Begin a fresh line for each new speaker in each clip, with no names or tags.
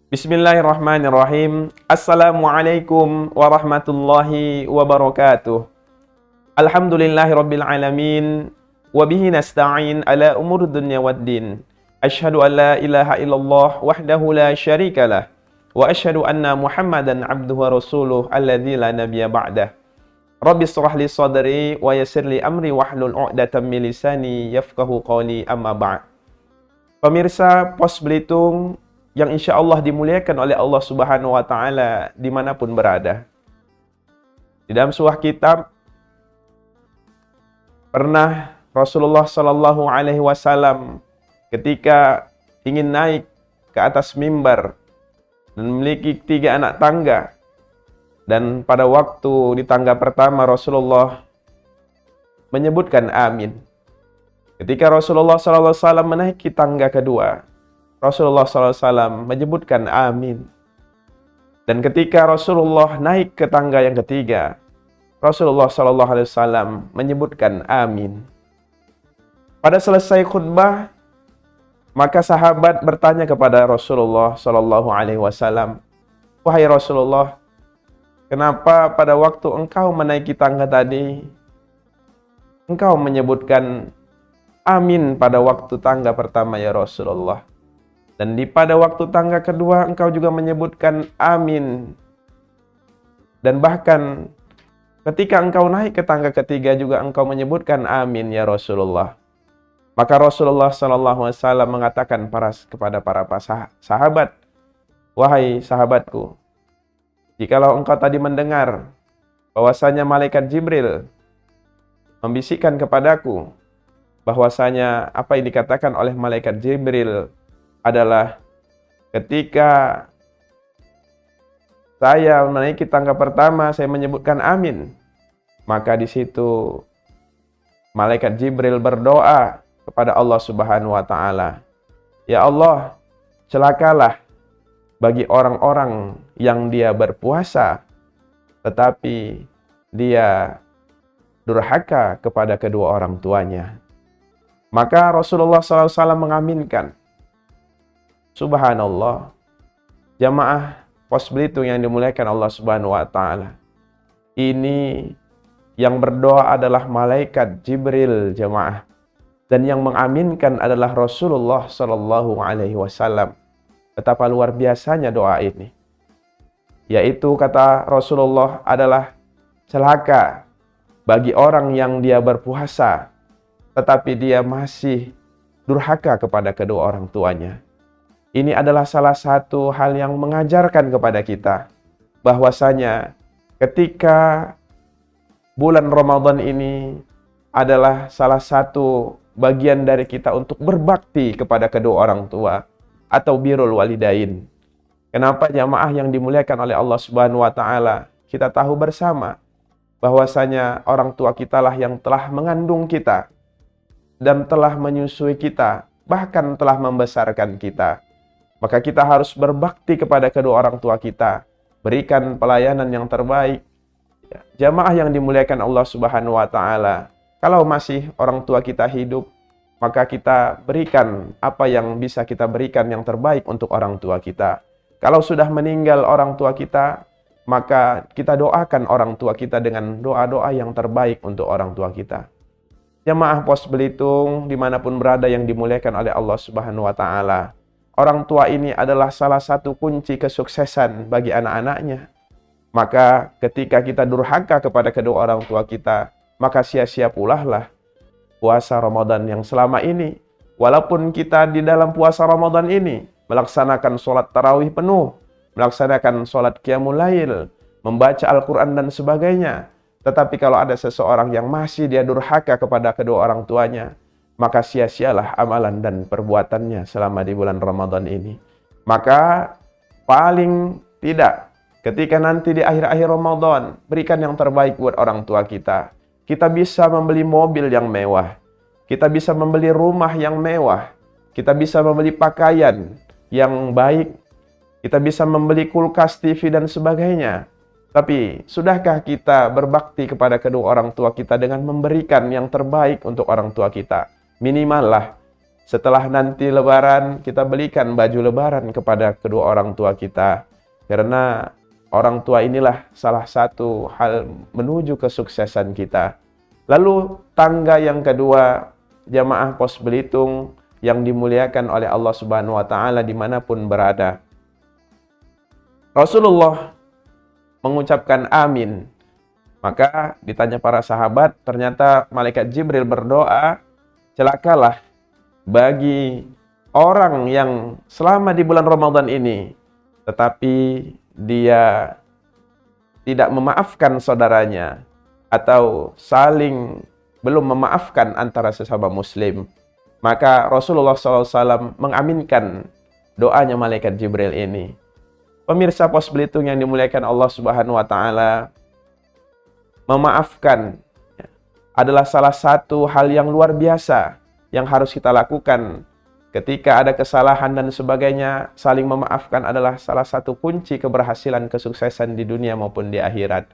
Bismillahirrahmanirrahim. Assalamualaikum warahmatullahi wabarakatuh. Alhamdulillahirabbil alamin wa bihi nasta'in ala umur dunya waddin. Asyhadu an la ilaha illallah wahdahu la syarikalah wa asyhadu anna Muhammadan abduhu wa rasuluh alladzi la nabiyya ba'dah. Rabbi shrah li sadri wa yassir li amri wahlul 'uqdatam min lisani yafqahu qawli amma ba'd. Pemirsa Pos Belitung yang insya Allah dimuliakan oleh Allah Subhanahu wa Ta'ala dimanapun berada. Di dalam sebuah kitab pernah Rasulullah Sallallahu Alaihi Wasallam ketika ingin naik ke atas mimbar dan memiliki 3 anak tangga, dan pada waktu di tangga pertama Rasulullah menyebutkan amin. Ketika Rasulullah Sallallahu Alaihi Wasallam menaiki tangga kedua, Rasulullah SAW menyebutkan amin. Dan ketika Rasulullah naik ke tangga yang ketiga, Rasulullah SAW menyebutkan amin. Pada selesai khutbah, maka sahabat bertanya kepada Rasulullah SAW, "Wahai Rasulullah, kenapa pada waktu engkau menaiki tangga tadi, engkau menyebutkan amin pada waktu tangga pertama ya Rasulullah? Dan pada waktu tangga kedua engkau juga menyebutkan amin. Dan bahkan ketika engkau naik ke tangga ketiga juga engkau menyebutkan amin ya Rasulullah." Maka Rasulullah SAW mengatakan kepada para sahabat, "Wahai sahabatku, jikalau engkau tadi mendengar bahwasanya malaikat Jibril membisikkan kepadaku bahwasanya apa yang dikatakan oleh malaikat Jibril adalah ketika saya menaiki tangga pertama saya menyebutkan amin, maka di situ malaikat Jibril berdoa kepada Allah Subhanahu wa Ta'ala, ya Allah, celakalah bagi orang-orang yang dia berpuasa tetapi dia durhaka kepada kedua orang tuanya." Maka Rasulullah SAW mengaminkan. Subhanallah, jamaah Pos Belitung yang dimuliakan Allah Subhanahu wa Ta'ala. Ini yang berdoa adalah malaikat Jibril, jamaah. Dan yang mengaminkan adalah Rasulullah Sallallahu Alaihi Wasallam. Betapa luar biasanya doa ini. Yaitu kata Rasulullah adalah celaka bagi orang yang dia berpuasa, tetapi dia masih durhaka kepada kedua orang tuanya. Ini adalah salah satu hal yang mengajarkan kepada kita bahwasanya ketika bulan Ramadan ini adalah salah satu bagian dari kita untuk berbakti kepada kedua orang tua atau birrul walidain. Kenapa jamaah yang dimuliakan oleh Allah Subhanahu wa Ta'ala? Kita tahu bersama bahwasanya orang tua kita lah yang telah mengandung kita dan telah menyusui kita, bahkan telah membesarkan kita. Maka kita harus berbakti kepada kedua orang tua kita, berikan pelayanan yang terbaik. Jamaah yang dimuliakan Allah Subhanahu wa Ta'ala, kalau masih orang tua kita hidup, maka kita berikan apa yang bisa kita berikan yang terbaik untuk orang tua kita. Kalau sudah meninggal orang tua kita, maka kita doakan orang tua kita dengan doa-doa yang terbaik untuk orang tua kita. Jamaah Pos Belitung dimanapun berada yang dimuliakan oleh Allah Subhanahu wa Ta'ala, orang tua ini adalah salah satu kunci kesuksesan bagi anak-anaknya. Maka ketika kita durhaka kepada kedua orang tua kita, maka sia-sia pula lah puasa Ramadan yang selama ini. Walaupun kita di dalam puasa Ramadan ini melaksanakan sholat tarawih penuh, melaksanakan sholat qiyamul lail, membaca Al-Quran dan sebagainya, tetapi kalau ada seseorang yang masih dia durhaka kepada kedua orang tuanya, maka sia-sialah amalan dan perbuatannya selama di bulan Ramadan ini. Maka paling tidak ketika nanti di akhir-akhir Ramadan, berikan yang terbaik buat orang tua kita. Kita bisa membeli mobil yang mewah, kita bisa membeli rumah yang mewah, kita bisa membeli pakaian yang baik, kita bisa membeli kulkas, TV dan sebagainya. Tapi sudahkah kita berbakti kepada kedua orang tua kita dengan memberikan yang terbaik untuk orang tua kita? Minimal lah setelah nanti lebaran kita belikan baju lebaran kepada kedua orang tua kita. Karena orang tua inilah salah satu hal menuju kesuksesan kita. Lalu tangga yang kedua, jamaah Pos Belitung yang dimuliakan oleh Allah Subhanahu wa taala dimanapun berada. Rasulullah mengucapkan amin. Maka ditanya para sahabat, ternyata malaikat Jibril berdoa, celakalah bagi orang yang selama di bulan Ramadan ini, tetapi dia tidak memaafkan saudaranya, atau saling belum memaafkan antara sesama muslim. Maka Rasulullah SAW mengaminkan doanya malaikat Jibril ini. Pemirsa Pos Belitung yang dimuliakan Allah Subhanahu wa taala, memaafkan adalah salah satu hal yang luar biasa yang harus kita lakukan. Ketika ada kesalahan dan sebagainya, saling memaafkan adalah salah satu kunci keberhasilan kesuksesan di dunia maupun di akhirat.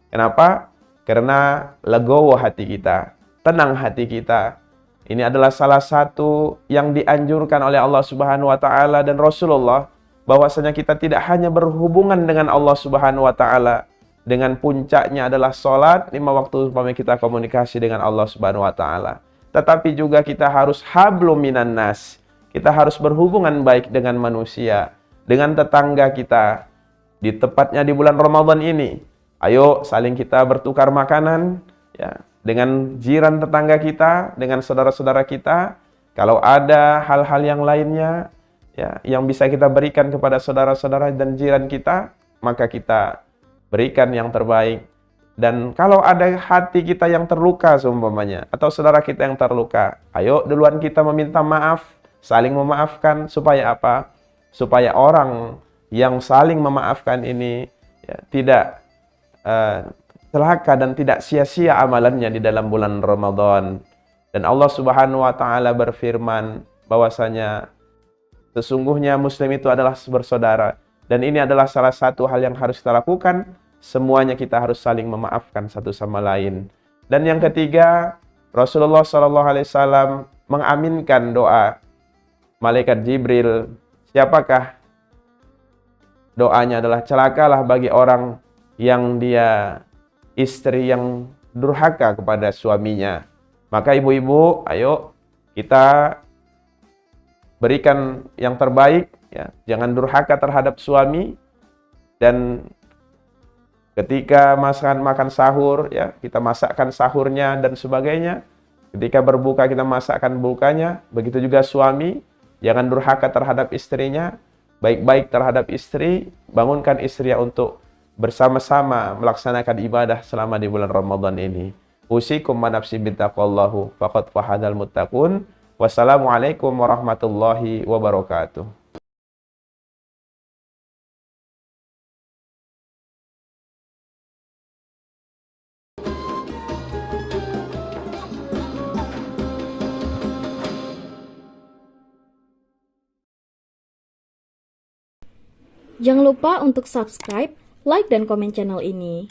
Kenapa? Karena legowo hati kita, tenang hati kita. Ini adalah salah satu yang dianjurkan oleh Allah Subhanahu wa taala dan Rasulullah, bahwasanya kita tidak hanya berhubungan dengan Allah Subhanahu wa taala dengan puncaknya adalah sholat 5 waktu umpamanya kita komunikasi dengan Allah Subhanahu wa taala, tetapi juga kita harus hablum minan nas. Kita harus berhubungan baik dengan manusia, dengan tetangga kita. Di tepatnya di bulan Ramadan ini, ayo saling kita bertukar makanan ya, dengan jiran tetangga kita, dengan saudara-saudara kita. Kalau ada hal-hal yang lainnya ya, yang bisa kita berikan kepada saudara-saudara dan jiran kita, maka kita berikan yang terbaik. Dan kalau ada hati kita yang terluka seumpamanya, atau saudara kita yang terluka, ayo duluan kita meminta maaf, saling memaafkan. Supaya apa? Supaya orang yang saling memaafkan ini ya, tidak celaka dan tidak sia-sia amalannya di dalam bulan Ramadan. Dan Allah Subhanahu wa taala berfirman bahwasanya sesungguhnya muslim itu adalah bersaudara. Dan ini adalah salah satu hal yang harus kita lakukan. Semuanya kita harus saling memaafkan satu sama lain. Dan yang ketiga, Rasulullah SAW mengaminkan doa malaikat Jibril. Siapakah? Doanya adalah celakalah bagi orang yang dia istri yang durhaka kepada suaminya. Maka ibu-ibu, ayo kita berikan yang terbaik ya. Jangan durhaka terhadap suami. Dan ketika makan sahur ya, kita masakkan sahurnya dan sebagainya. Ketika berbuka kita masakkan bukanya. Begitu juga suami, jangan durhaka terhadap istrinya, baik-baik terhadap istri, bangunkan istrinya untuk bersama-sama melaksanakan ibadah selama di bulan Ramadan ini. Usikum wa nafsi bittaqwallahu faqad fahadal muttaqun. Wassalamualaikum warahmatullahi wabarakatuh.
Jangan lupa untuk subscribe, like, dan komen channel ini.